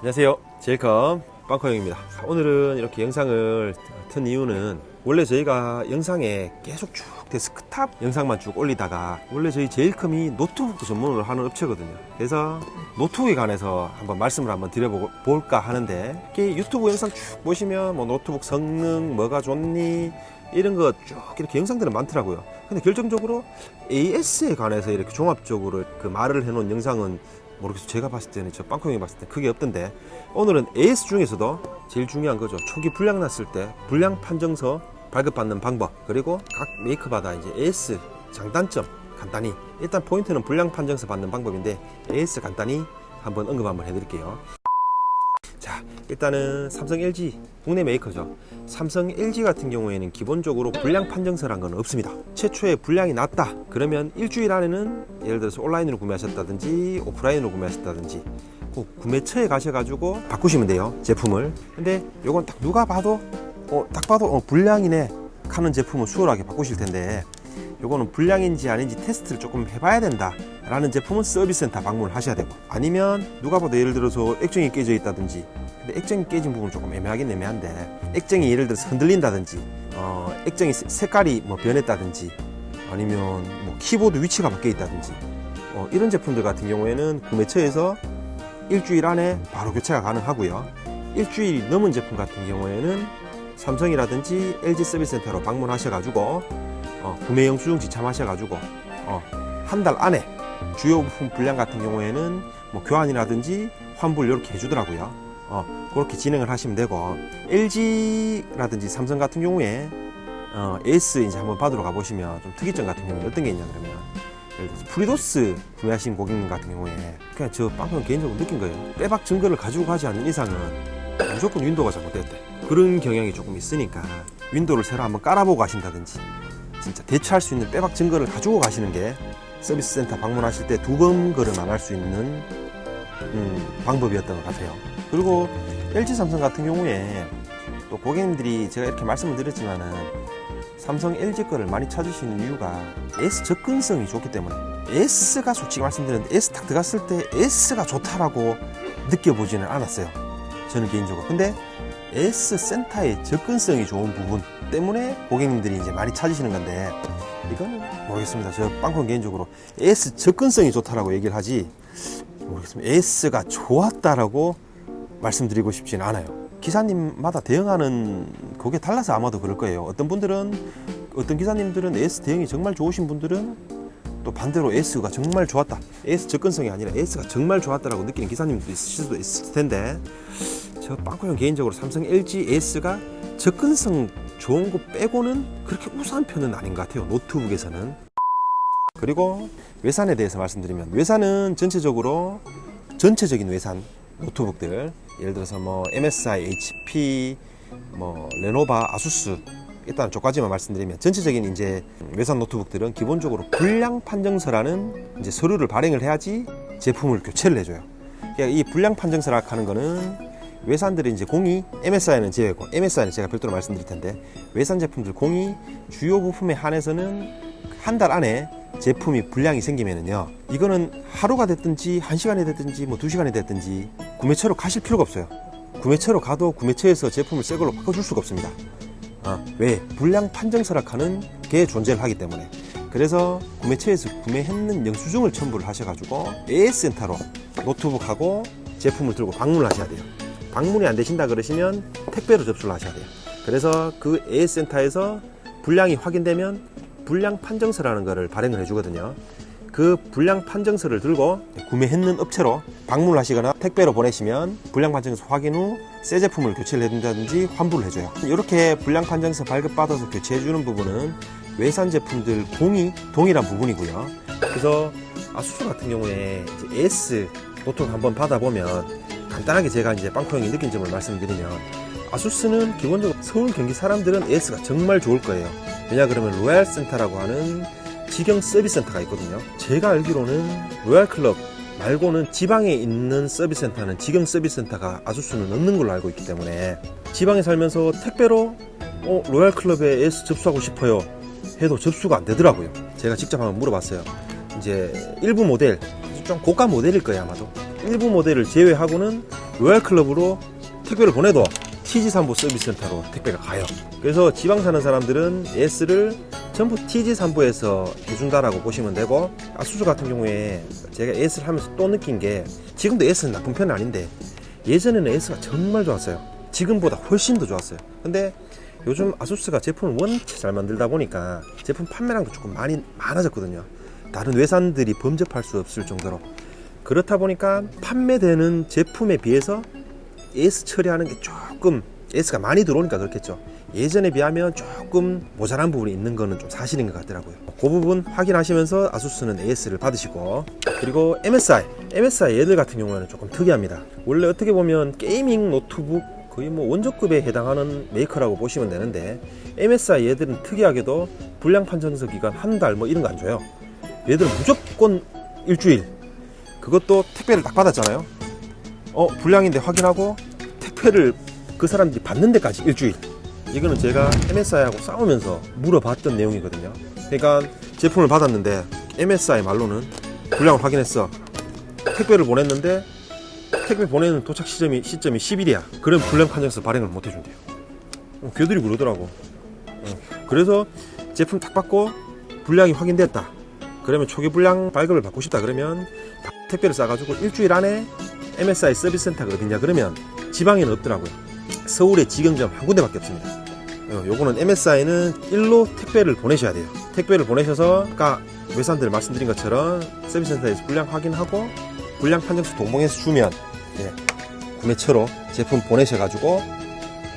안녕하세요, 제일컴 빵커형입니다. 오늘은 이렇게 영상을 튼 이유는 원래 저희가 영상에 계속 쭉 데스크탑 영상만 쭉 올리다가 원래 저희 제일컴이 노트북도 전문으로 하는 업체거든요. 그래서 노트북에 관해서 한번 말씀을 한번 드려볼까 하는데, 이렇게 유튜브 영상 쭉 보시면 뭐 노트북 성능 뭐가 좋니 이런 거 쭉 이렇게 영상들은 많더라고요. 근데 결정적으로 AS에 관해서 이렇게 종합적으로 그 말을 해놓은 영상은 모르겠어요. 제가 봤을 때는, 저 빵콩이 봤을 때 그게 없던데, 오늘은 AS 중에서도 제일 중요한 거죠. 초기 불량 났을 때 불량 판정서 발급받는 방법, 그리고 각 메이커마다 이제 AS 장단점 간단히, 일단 포인트는 불량 판정서 받는 방법인데 AS 간단히 한번 언급 한번 해드릴게요. 자, 일단은 삼성, LG 국내 메이커죠. 삼성, LG 같은 경우에는 기본적으로 불량 판정서란 건 없습니다. 최초에 불량이 났다 그러면 일주일 안에는, 예를 들어서 온라인으로 구매하셨다든지 오프라인으로 구매하셨다든지 꼭 구매처에 가셔가지고 바꾸시면 돼요, 제품을. 근데 요건 딱 누가 봐도 딱 봐도 불량이네 하는 제품은 수월하게 바꾸실 텐데, 요거는 불량인지 아닌지 테스트를 조금 해봐야 된다 라는 제품은 서비스센터 방문을 하셔야 되고, 아니면 누가 봐도 예를 들어서 액정이 깨져 있다든지, 근데 액정이 깨진 부분은 조금 애매하긴 애매한데, 액정이 예를 들어서 흔들린다든지, 액정이 색깔이 뭐 변했다든지, 아니면 뭐 키보드 위치가 바뀌어 있다든지, 이런 제품들 같은 경우에는 구매처에서 일주일 안에 바로 교체가 가능하고요. 일주일이 넘은 제품 같은 경우에는 삼성이라든지 LG 서비스센터로 방문하셔가지고 구매 영수증 지참하셔가지고 한 달 안에 주요 부품 불량 같은 경우에는 뭐 교환이라든지 환불 이렇게 해주더라고요. 그렇게 진행을 하시면 되고, LG라든지 삼성 같은 경우에 AS 이제 한번 받으러 가보시면 좀 특이점 같은 경우에 어떤 게 있냐 그러면, 예를 들어서 프리도스 구매하신 고객님 같은 경우에 그냥 저 빵은 개인적으로 느낀 거예요. 빼박 증거를 가지고 가지 않는 이상은 무조건 윈도우가 잘못됐대. 그런 경향이 조금 있으니까 윈도우를 새로 한번 깔아보고 가신다든지, 진짜 대처할 수 있는 빼박 증거를 가지고 가시는 게 서비스 센터 방문하실 때 두 번 걸음 안 할 수 있는 방법이었던 것 같아요. 그리고 LG 삼성 같은 경우에 또 고객님들이 제가 이렇게 말씀을 드렸지만은 삼성 LG 거를 많이 찾으시는 이유가 S 접근성이 좋기 때문에, S가 솔직히 말씀드렸는데 S 딱 들어갔을 때 S가 좋다라고 느껴보지는 않았어요, 저는 개인적으로. 근데 S 센터의 접근성이 좋은 부분 때문에 고객님들이 이제 많이 찾으시는 건데, 이거는 모르겠습니다. 저 빵콘 개인적으로 S 접근성이 좋다라고 얘기를 하지 모르겠습니다. S가 좋았다라고 말씀드리고 싶지는 않아요. 기사님마다 대응하는 그게 달라서 아마도 그럴 거예요. 어떤 기사님들은 S 대응이 정말 좋으신 분들은 또 반대로 S가 정말 좋았다, S 접근성이 아니라 S가 정말 좋았다라고 느끼는 기사님도 있을 수도 있을 텐데, 저 빵코형 개인적으로 삼성, LG, AS가 접근성 좋은 거 빼고는 그렇게 우수한 편은 아닌 것 같아요, 노트북에서는. 그리고 외산에 대해서 말씀드리면, 외산은 전체적인 외산 노트북들, 예를 들어서 뭐 MSI, HP, 뭐 레노바, 아수스, 일단 저까지만 말씀드리면, 전체적인 이제 외산 노트북들은 기본적으로 불량 판정서라는 이제 서류를 발행을 해야지 제품을 교체를 해줘요. 그러니까 이 불량 판정서라 하는 거는 외산들이 이제 공이, MSI는 제외고, MSI는 제가 별도로 말씀드릴 텐데, 외산 제품들 공이 주요 부품에 한해서는 한 달 안에 제품이 불량이 생기면은요, 이거는 하루가 됐든지 1시간이 됐든지 뭐 2시간이 됐든지 구매처로 가실 필요가 없어요. 구매처로 가도 구매처에서 제품을 새 걸로 바꿔줄 수가 없습니다. 왜? 불량 판정서라 하는 게 존재를 하기 때문에. 그래서 구매처에서 구매했는 영수증을 첨부를 하셔가지고 AS 센터로 노트북하고 제품을 들고 방문을 하셔야 돼요. 방문이 안 되신다 그러시면 택배로 접수를 하셔야 돼요. 그래서 그 AS 센터에서 불량이 확인되면 불량 판정서라는 거를 발행을 해주거든요. 그 불량 판정서를 들고 구매했는 업체로 방문을 하시거나 택배로 보내시면 불량 판정서 확인 후 새 제품을 교체를 해준다든지 환불을 해줘요. 이렇게 불량 판정서 발급받아서 교체해주는 부분은 외산 제품들 공이 동일한 부분이고요. 그래서 아수스 같은 경우에 이제 AS 노트북 한번 받아보면, 간단하게 제가 이제 빵코 형이 느낀 점을 말씀드리면, 아수스는 기본적으로 서울 경기 사람들은 AS가 정말 좋을 거예요. 왜냐 그러면 로얄센터라고 하는 직영 서비스 센터가 있거든요. 제가 알기로는 로얄클럽 말고는 지방에 있는 서비스 센터는, 직영 서비스 센터가 아수스는 없는 걸로 알고 있기 때문에, 지방에 살면서 택배로 로얄클럽에 AS 접수하고 싶어요 해도 접수가 안 되더라고요. 제가 직접 한번 물어봤어요. 이제 일부 모델, 좀 고가 모델일 거예요 아마도. 일부 모델을 제외하고는 로얄클럽으로 택배를 보내도 TG3부 서비스센터로 택배가 가요. 그래서 지방 사는 사람들은 AS를 전부 TG3부에서 해준다라고 보시면 되고, 아수스 같은 경우에 제가 AS를 하면서 또 느낀 게, 지금도 AS는 나쁜 편은 아닌데 예전에는 AS가 정말 좋았어요. 지금보다 훨씬 더 좋았어요. 근데 요즘 아수스가 제품을 원체 잘 만들다 보니까 제품 판매량도 조금 많아졌거든요. 다른 외산들이 범접할 수 없을 정도로. 그렇다 보니까 판매되는 제품에 비해서 AS 처리하는 게 조금, AS가 많이 들어오니까 그렇겠죠. 예전에 비하면 조금 모자란 부분이 있는 거는 좀 사실인 것 같더라고요. 그 부분 확인하시면서 아수스는 AS를 받으시고, 그리고 MSI 얘들 같은 경우에는 조금 특이합니다. 원래 어떻게 보면 게이밍 노트북 거의 뭐 원조급에 해당하는 메이커라고 보시면 되는데, MSI 얘들은 특이하게도 불량 판정서 기간 한 달 뭐 이런 거 안 줘요. 얘들은 무조건 일주일. 그것도 택배를 딱 받았잖아요. 불량인데 확인하고 택배를 그 사람들이 받는 데까지 일주일. 이거는 제가 MSI하고 싸우면서 물어봤던 내용이거든요. 그러니까 제품을 받았는데 MSI 말로는 불량을 확인했어. 택배를 보냈는데 택배 보내는 도착 시점이 10일이야. 그럼 불량 판정서 발행을 못 해준대요. 걔들이 그러더라고. 그래서 제품 딱 받고 불량이 확인됐다. 그러면 초기 불량 발급을 받고 싶다. 그러면 택배를 싸가지고 일주일 안에 MSI 서비스 센터가 어디냐 그러면 지방에는 없더라고요. 서울에 직영점 한 군데밖에 없습니다. 요거는 MSI는 일로 택배를 보내셔야 돼요. 택배를 보내셔서 아까 외산들 말씀드린 것처럼 서비스 센터에서 불량 확인하고 불량 판정서 동봉해서 주면 구매처로 제품 보내셔가지고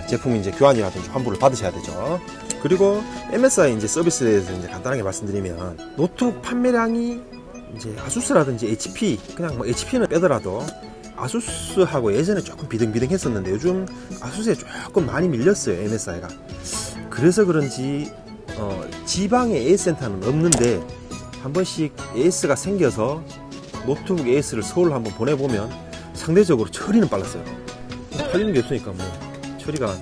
제품 이제 교환이라든지 환불을 받으셔야 되죠. 그리고 MSI 이제 서비스에 대해서 이제 간단하게 말씀드리면, 노트북 판매량이 이제 아수스라든지 HP, 그냥 뭐 HP는 빼더라도 아수스하고 예전에 조금 비등비등했었는데 요즘 아수스에 조금 많이 밀렸어요, MSI가. 그래서 그런지 지방에 AS 센터는 없는데 한 번씩 AS가 생겨서 노트북 AS를 서울로 한번 보내보면 상대적으로 처리는 빨랐어요. 팔리는 게 없으니까 뭐 처리가,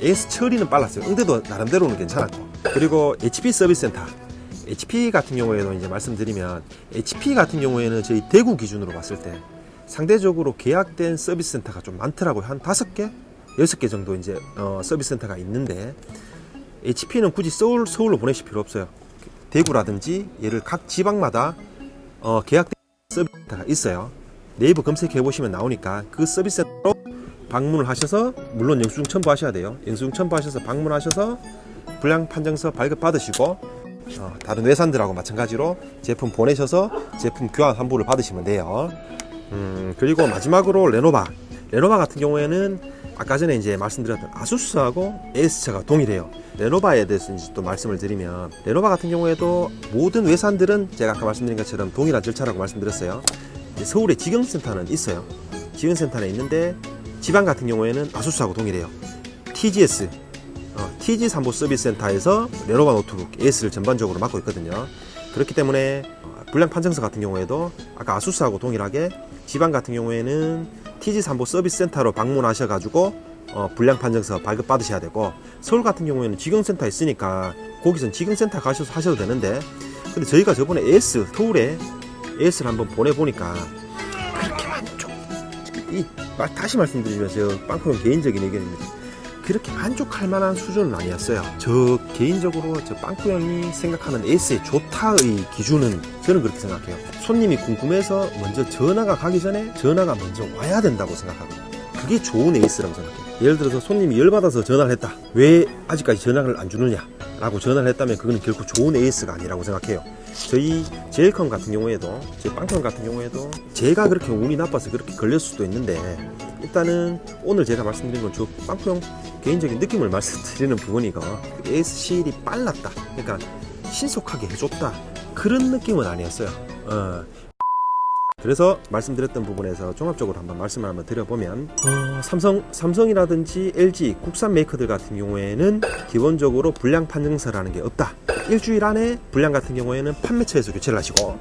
AS 처리는 빨랐어요. 응대도 나름대로는 괜찮았고. 그리고 HP 서비스 센터, HP 같은 경우에도 이제 말씀드리면, HP 같은 경우에는 저희 대구 기준으로 봤을 때 상대적으로 계약된 서비스 센터가 좀 많더라고요. 한 5개? 6개 정도 이제 서비스 센터가 있는데, HP는 굳이 서울로 보내실 필요 없어요. 대구라든지 얘를 각 지방마다 계약된 서비스 센터가 있어요. 네이버 검색해 보시면 나오니까 그 서비스 센터로 방문을 하셔서, 물론 영수증 첨부하셔야 돼요. 영수증 첨부하셔서 방문하셔서 불량 판정서 발급 받으시고, 다른 외산들하고 마찬가지로 제품 보내셔서 제품 교환 환불을 받으시면 돼요. 그리고 마지막으로 레노바 같은 경우에는 아까 전에 이제 말씀드렸던 아수스하고 AS처가 동일해요. 레노바에 대해서 이제 또 말씀을 드리면, 레노바 같은 경우에도 모든 외산들은 제가 아까 말씀드린 것처럼 동일한 절차라고 말씀드렸어요. 서울에 직영센터는 있어요. 직영센터는 있는데 지방 같은 경우에는 아수스하고 동일해요. TGS, TG3부 서비스 센터에서 레노바 노트북 AS를 전반적으로 맡고 있거든요. 그렇기 때문에 불량 판정서 같은 경우에도 아까 아수스하고 동일하게 지방 같은 경우에는 TG3부 서비스 센터로 방문하셔가지고 불량 판정서 발급 받으셔야 되고, 서울 같은 경우에는 직영센터 있으니까 거기선 직영센터 가셔서 하셔도 되는데, 근데 저희가 저번에 서울에 AS를 한번 보내보니까 그렇게 만족, 다시 말씀드리면 제가 빵꾸형 개인적인 의견입니다. 그렇게 만족할 만한 수준은 아니었어요. 저 개인적으로 저 빵꾸형이 생각하는 AS의 좋다의 기준은 저는 그렇게 생각해요. 손님이 궁금해서 먼저 전화가 가기 전에 전화가 먼저 와야 된다고 생각하거든요. 그게 좋은 AS라고 생각해요. 예를 들어서 손님이 열받아서 전화를 했다. 왜 아직까지 전화를 안 주느냐 라고 전화를 했다면 그거는 결코 좋은 AS가 아니라고 생각해요. 저희 제일컴 같은 경우에도, 저희 빵컴 같은 경우에도 제가 그렇게 운이 나빠서 그렇게 걸릴 수도 있는데, 일단은 오늘 제가 말씀드린 건 저 빵컴 개인적인 느낌을 말씀드리는 부분이고, AS 시일이 빨랐다, 그러니까 신속하게 해줬다, 그런 느낌은 아니었어요. 그래서 말씀드렸던 부분에서 종합적으로 한번 말씀을 한번 드려보면, 삼성이라든지 LG 국산 메이커들 같은 경우에는 기본적으로 불량 판정서라는 게 없다. 일주일 안에 불량 같은 경우에는 판매처에서 교체를 하시고,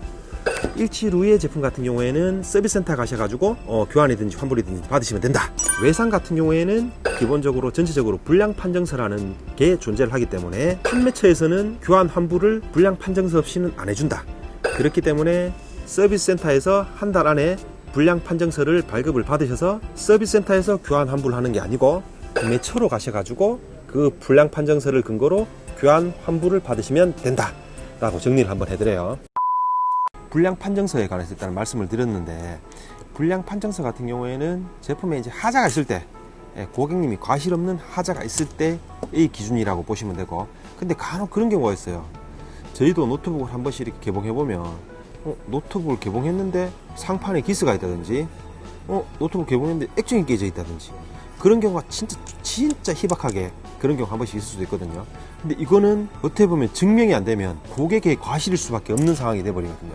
일주일 후에 제품 같은 경우에는 서비스 센터 가셔가지고 교환이든지 환불이든지 받으시면 된다. 외산 같은 경우에는 기본적으로 전체적으로 불량 판정서라는 게 존재를 하기 때문에 판매처에서는 교환 환불을 불량 판정서 없이는 안 해준다. 그렇기 때문에 서비스 센터에서 한 달 안에 불량 판정서를 발급을 받으셔서 서비스 센터에서 교환 환불을 하는 게 아니고 구매처로 가셔가지고 그 불량 판정서를 근거로 교환 환불을 받으시면 된다 라고 정리를 한번 해드려요. 불량 판정서에 관해서 일단 말씀을 드렸는데, 불량 판정서 같은 경우에는 제품에 이제 하자가 있을 때, 고객님이 과실 없는 하자가 있을 때의 기준이라고 보시면 되고, 근데 간혹 그런 경우가 있어요. 저희도 노트북을 한 번씩 이렇게 개봉해보면 노트북을 개봉했는데 상판에 기스가 있다든지 노트북 개봉했는데 액정이 깨져 있다든지, 그런 경우가 진짜 희박하게 그런 경우 한 번씩 있을 수도 있거든요. 근데 이거는 어떻게 보면 증명이 안 되면 고객의 과실일 수밖에 없는 상황이 돼버리거든요.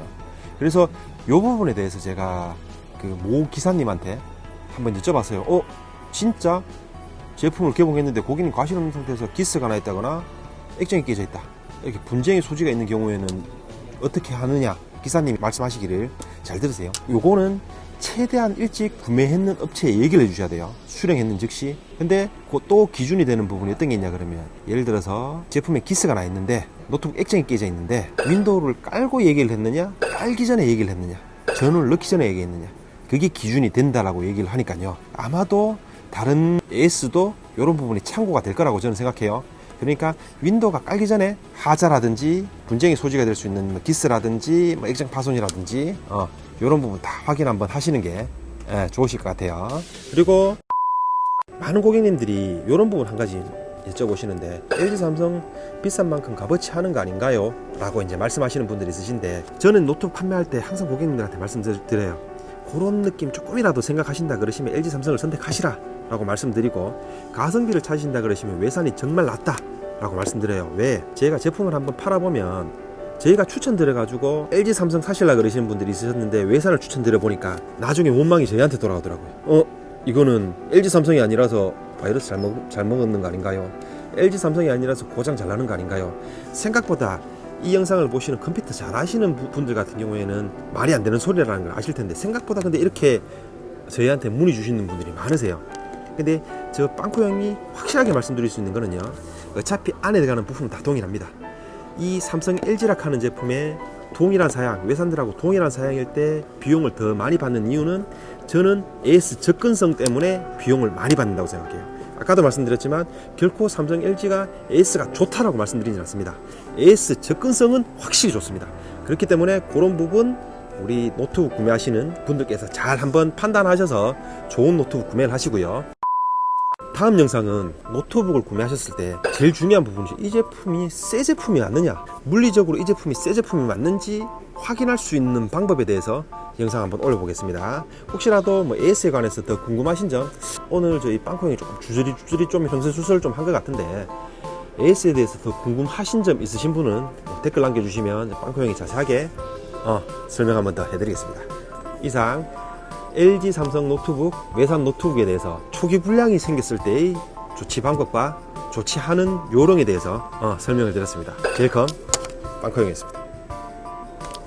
그래서 이 부분에 대해서 제가 그 모 기사님한테 한번 여쭤봤어요. 진짜 제품을 개봉했는데 고객님 과실 없는 상태에서 기스가 나 있다거나 액정이 깨져 있다, 이렇게 분쟁의 소지가 있는 경우에는 어떻게 하느냐, 기사님이 말씀하시기를 잘 들으세요. 요거는 최대한 일찍 구매했는 업체에 얘기를 해주셔야 돼요. 수령했는 즉시. 근데 또 기준이 되는 부분이 어떤 게 있냐 그러면, 예를 들어서 제품에 기스가 나 있는데 노트북 액정이 깨져 있는데 윈도우를 깔고 얘기를 했느냐, 깔기 전에 얘기를 했느냐, 전원을 넣기 전에 얘기했느냐, 그게 기준이 된다라고 얘기를 하니까요. 아마도 다른 AS도 이런 부분이 참고가 될 거라고 저는 생각해요. 그러니까 윈도우가 깔기 전에 하자라든지 분쟁의 소지가 될 수 있는 기스라든지 액정 파손이라든지 이런 부분 다 확인 한번 하시는 게 좋으실 것 같아요. 그리고 많은 고객님들이 이런 부분 한 가지 여쭤보시는데, LG 삼성 비싼 만큼 값어치 하는 거 아닌가요? 라고 이제 말씀하시는 분들이 있으신데, 저는 노트북 판매할 때 항상 고객님들한테 말씀드려요. 그런 느낌 조금이라도 생각하신다 그러시면 LG 삼성을 선택하시라 라고 말씀드리고, 가성비를 찾으신다 그러시면 외산이 정말 낫다 라고 말씀드려요. 왜? 제가 제품을 한번 팔아보면 저희가 추천드려가지고 LG 삼성 사실라 그러시는 분들이 있으셨는데, 외산을 추천드려 보니까 나중에 원망이 저희한테 돌아오더라고요. 이거는 LG 삼성이 아니라서 바이러스 잘 먹었는 거 아닌가요? LG 삼성이 아니라서 고장 잘 나는 거 아닌가요? 생각보다 이 영상을 보시는 컴퓨터 잘 아시는 분들 같은 경우에는 말이 안 되는 소리라는 걸 아실 텐데, 생각보다 근데 이렇게 저희한테 문의 주시는 분들이 많으세요. 근데 저 빵코 형이 확실하게 말씀드릴 수 있는 거는요, 어차피 안에 들어가는 부품은 다 동일합니다. 이 삼성 LG락 하는 제품에 동일한 사양, 외산들하고 동일한 사양일 때 비용을 더 많이 받는 이유는, 저는 AS 접근성 때문에 비용을 많이 받는다고 생각해요. 아까도 말씀드렸지만 결코 삼성 LG가 AS가 좋다라고 말씀드리진 않습니다. AS 접근성은 확실히 좋습니다. 그렇기 때문에 그런 부분 우리 노트북 구매하시는 분들께서 잘 한번 판단하셔서 좋은 노트북 구매를 하시고요. 다음 영상은 노트북을 구매하셨을 때 제일 중요한 부분이죠. 이 제품이 새 제품이 맞느냐, 물리적으로 이 제품이 새 제품이 맞는지 확인할 수 있는 방법에 대해서 영상 한번 올려보겠습니다. 혹시라도 AS에 관해서 더 궁금하신 점, 오늘 저희 빵코형이 조금 주저리 좀 형세수설 좀 한 것 같은데, AS에 대해서 더 궁금하신 점 있으신 분은 댓글 남겨주시면 빵코형이 자세하게 설명 한번 더 해드리겠습니다. 이상 LG 삼성 노트북, 외산 노트북에 대해서 초기 불량이 생겼을 때의 조치 방법과 조치하는 요령에 대해서 설명을 드렸습니다. 젤컴 빵코형이었습니다.